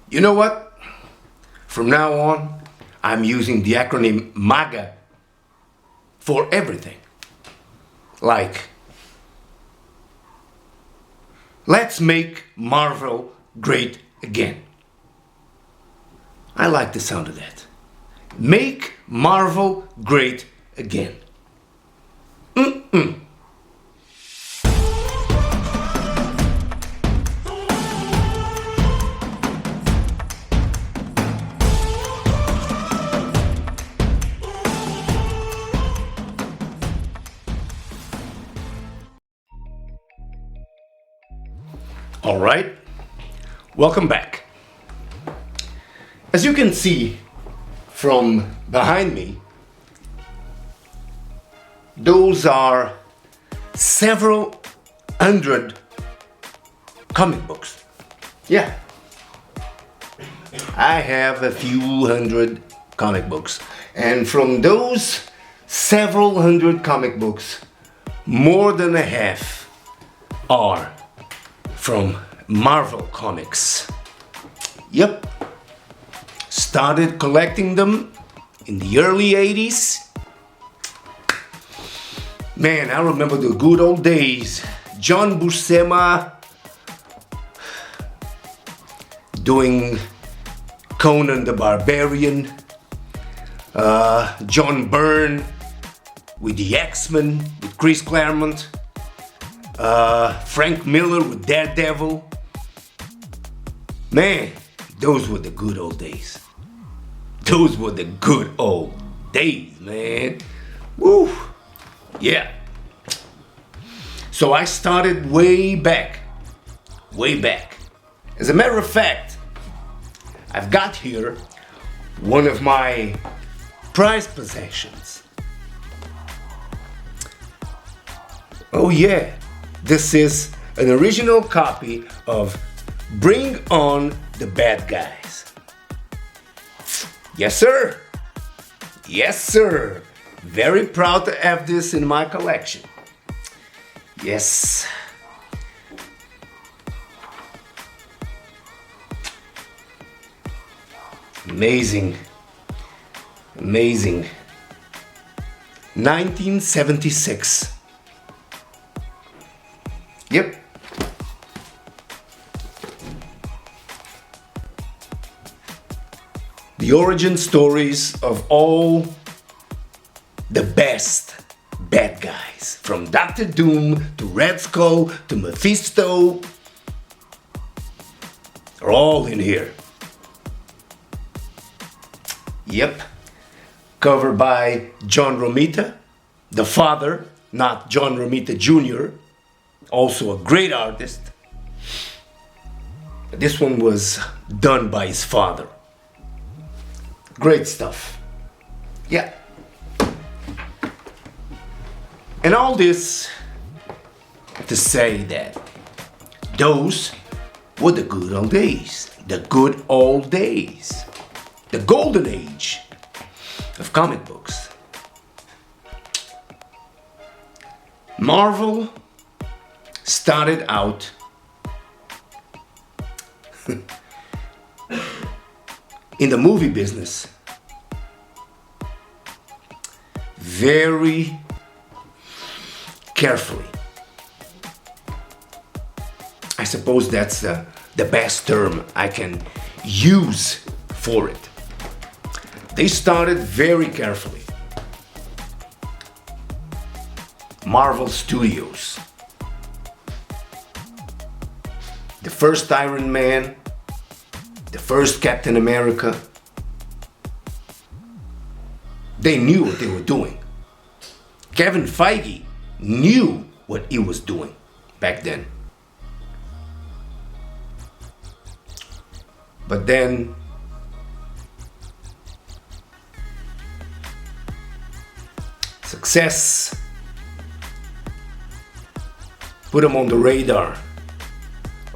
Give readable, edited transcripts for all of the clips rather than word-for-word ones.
You know what? From now on, I'm using the acronym MAGA for everything. Like, let's make Marvel great again. I like the sound of that. Make Marvel great again. All right, welcome back. As you can see from behind me, those are several hundred comic books. Yeah, I have a few hundred comic books, and from those several hundred comic books, more than a half are from Marvel Comics. Yep. Started collecting them in the early 80s. Man, I remember the good old days. John Buscema doing Conan the Barbarian. John Byrne with the X-Men, with Chris Claremont. Frank Miller with Daredevil. Man, those were the good old days. Those were the good old days, man. Woo! Yeah. So I started way back. Way back. As a matter of fact, I've got here one of my prized possessions. Oh yeah. This is an original copy of Bring On the Bad Guys. Yes, sir. Yes, sir. Very proud to have this in my collection. Yes. Amazing. Amazing. 1976. Yep. The origin stories of all the best bad guys, from Doctor Doom to Red Skull to Mephisto, are all in here. Yep. Covered by John Romita, the father, not John Romita Jr., also a great artist. This one was done by his father. Great stuff. Yeah. And all this to say that those were the good old days. The good old days. The golden age of comic books. Marvel started out in the movie business very carefully. I suppose that's the best term I can use for it. They started very carefully. Marvel Studios. The first Iron Man, the first Captain America, they knew what they were doing. Kevin Feige knew what he was doing back then. But then success put him on the radar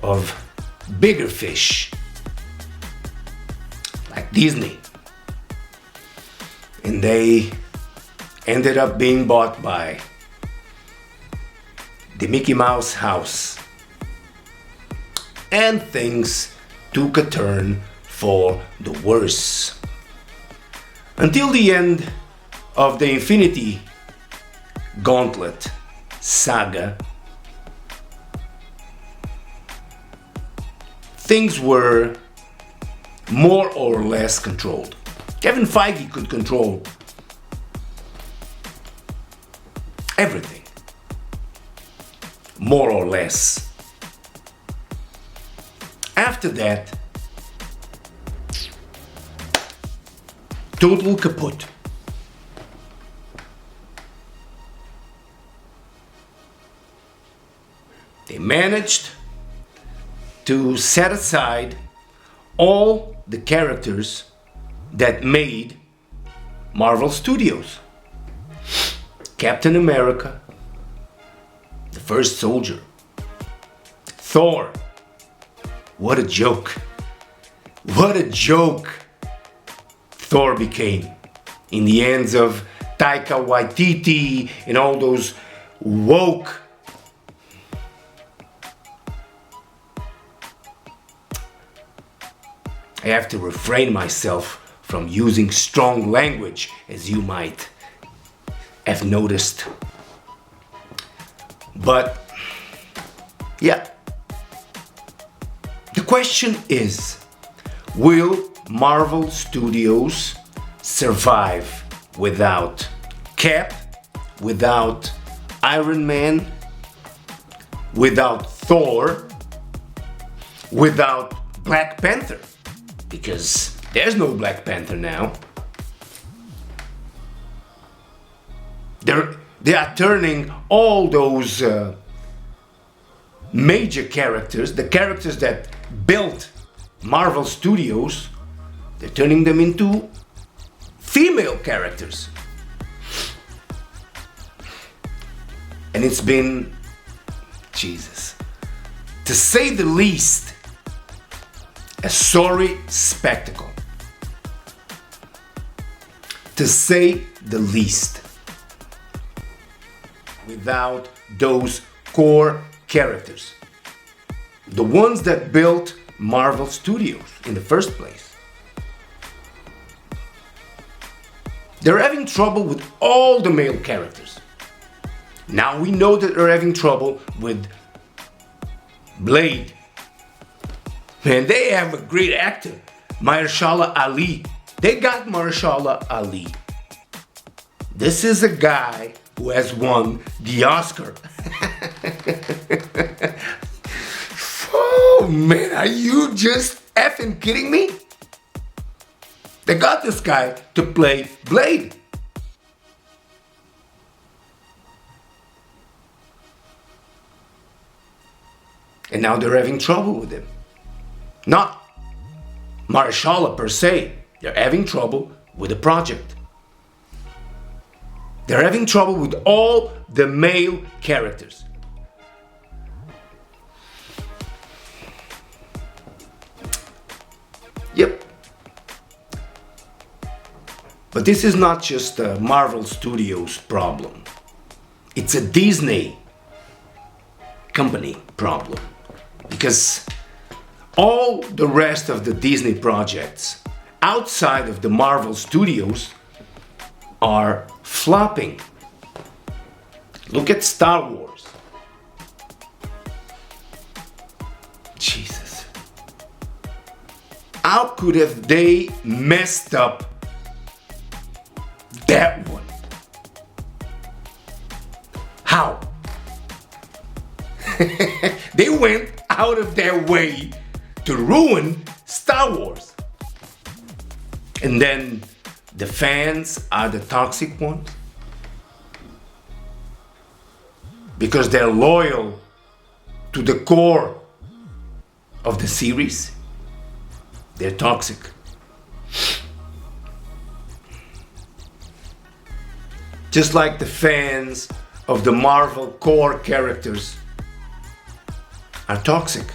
of bigger fish like Disney, and they ended up being bought by the Mickey Mouse house, and things took a turn for the worse. Until the end of the Infinity Gauntlet saga, things were more or less controlled. Kevin Feige could control everything, more or less. After that, total kaput. They managed to set aside all the characters that made Marvel Studios. Captain America, the First Soldier, Thor. What a joke. What a joke Thor became in the hands of Taika Waititi and all those woke I have to refrain myself from using strong language, as you might have noticed. But, yeah. The question is, will Marvel Studios survive without Cap, without Iron Man, without Thor, without Black Panther? Because there's no Black Panther now. They are turning all those major characters, the characters that built Marvel Studios, they're turning them into female characters. And it's been, Jesus, to say the least, a sorry spectacle. To say the least. Without those core characters. The ones that built Marvel Studios in the first place. They're having trouble with all the male characters. Now we know that they're having trouble with Blade. Man, they have a great actor, Mahershala Ali. They got Mahershala Ali. This is a guy who has won the Oscar. Oh man, are you just effing kidding me? They got this guy to play Blade. And now they're having trouble with him. Not Mahershala per se. They're having trouble with the project. They're having trouble with all the male characters. Yep. But this is not just a Marvel Studios problem. It's a Disney company problem. Because all the rest of the Disney projects outside of the Marvel Studios are flopping. Look at Star Wars. Jesus. How could have they messed up that one? How? They went out of their way to ruin Star Wars. And then the fans are the toxic ones because they're loyal to the core of the series. They're toxic. Just like the fans of the Marvel core characters are toxic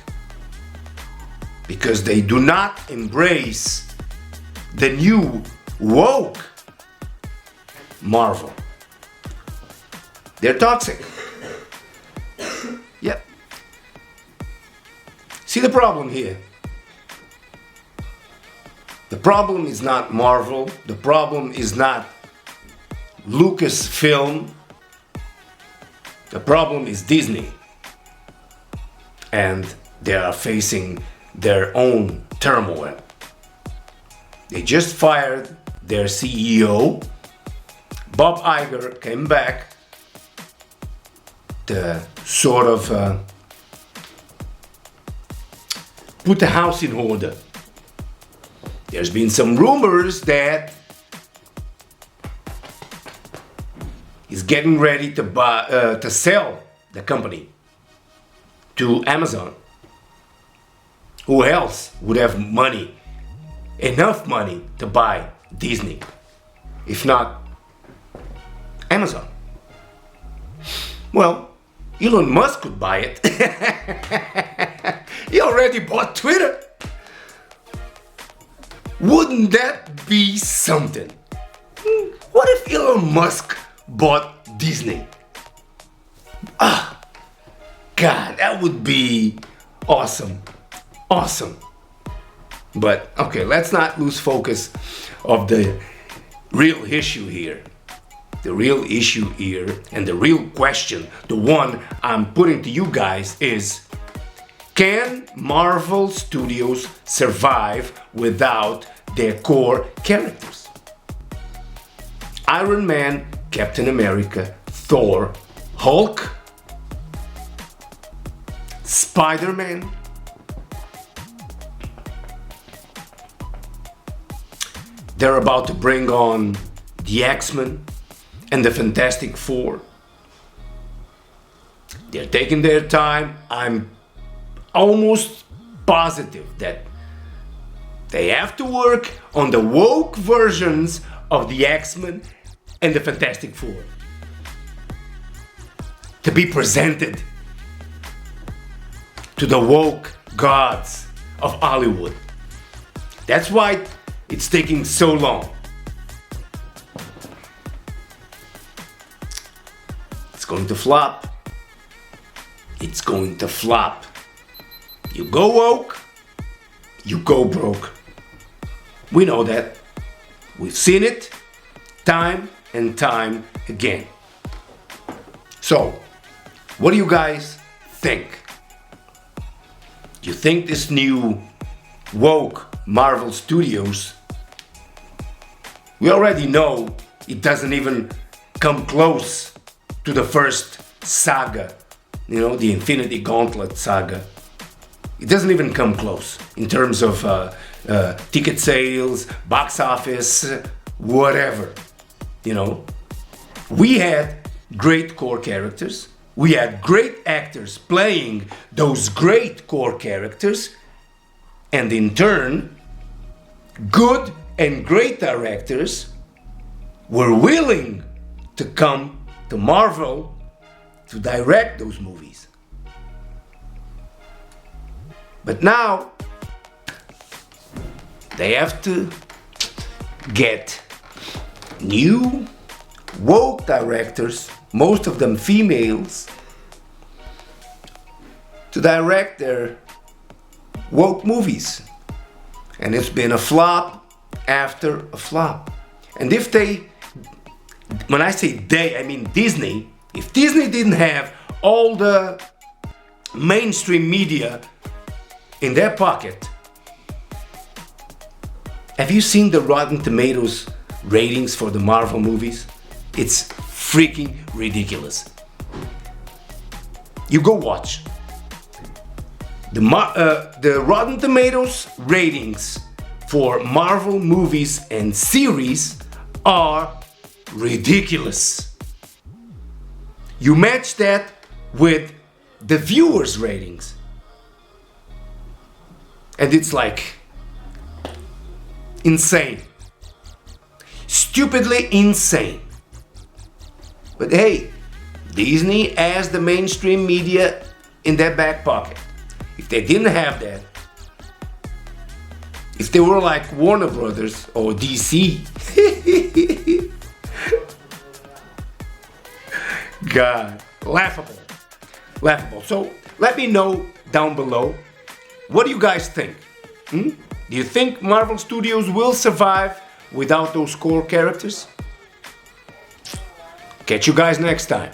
because they do not embrace the new woke Marvel. They're toxic. Yep. See the problem here? The problem is not Marvel. The problem is not Lucasfilm. The problem is Disney. And they are facing their own turmoil. They just fired their CEO. Bob Iger came back to sort of put the house in order. There's been some rumors that he's getting ready to sell the company to Amazon. Who else would have money, enough money to buy Disney, if not Amazon? Well, Elon Musk could buy it. He already bought Twitter. Wouldn't that be something? What if Elon Musk bought Disney? God, that would be awesome. Awesome. But okay, let's not lose focus of the real issue here. The real issue here and the real question, the one I'm putting to you guys is, can Marvel Studios survive without their core characters? Iron Man, Captain America, Thor, Hulk, Spider-Man. They're about to bring on the X-Men and the Fantastic Four. They're taking their time. I'm almost positive that they have to work on the woke versions of the X-Men and the Fantastic Four to be presented to the woke gods of Hollywood. That's why it's taking so long. It's going to flop. It's going to flop. You go woke, you go broke. We know that. We've seen it time and time again. So, what do you guys think? Do you think this new woke Marvel Studios, we already know it doesn't even come close to the first saga, the Infinity Gauntlet saga. It doesn't even come close in terms of ticket sales, box office, whatever. We had great core characters. We had great actors playing those great core characters. And in turn, good and great directors were willing to come to Marvel to direct those movies. But now, they have to get new woke directors, most of them females, to direct their woke movies. And it's been a flop after a flop. And if when I say they, I mean Disney, if Disney didn't have all the mainstream media in their pocket, have you seen the Rotten Tomatoes ratings for the Marvel movies? It's freaking ridiculous. You go watch. The Rotten Tomatoes ratings for Marvel movies and series are ridiculous. You match that with the viewers' ratings, and it's like insane. Stupidly insane. But hey, Disney has the mainstream media in their back pocket. If they didn't have that, if they were like Warner Brothers or DC, God, laughable. Laughable. So let me know down below, what do you guys think? Do you think Marvel Studios will survive without those core characters? Catch you guys next time.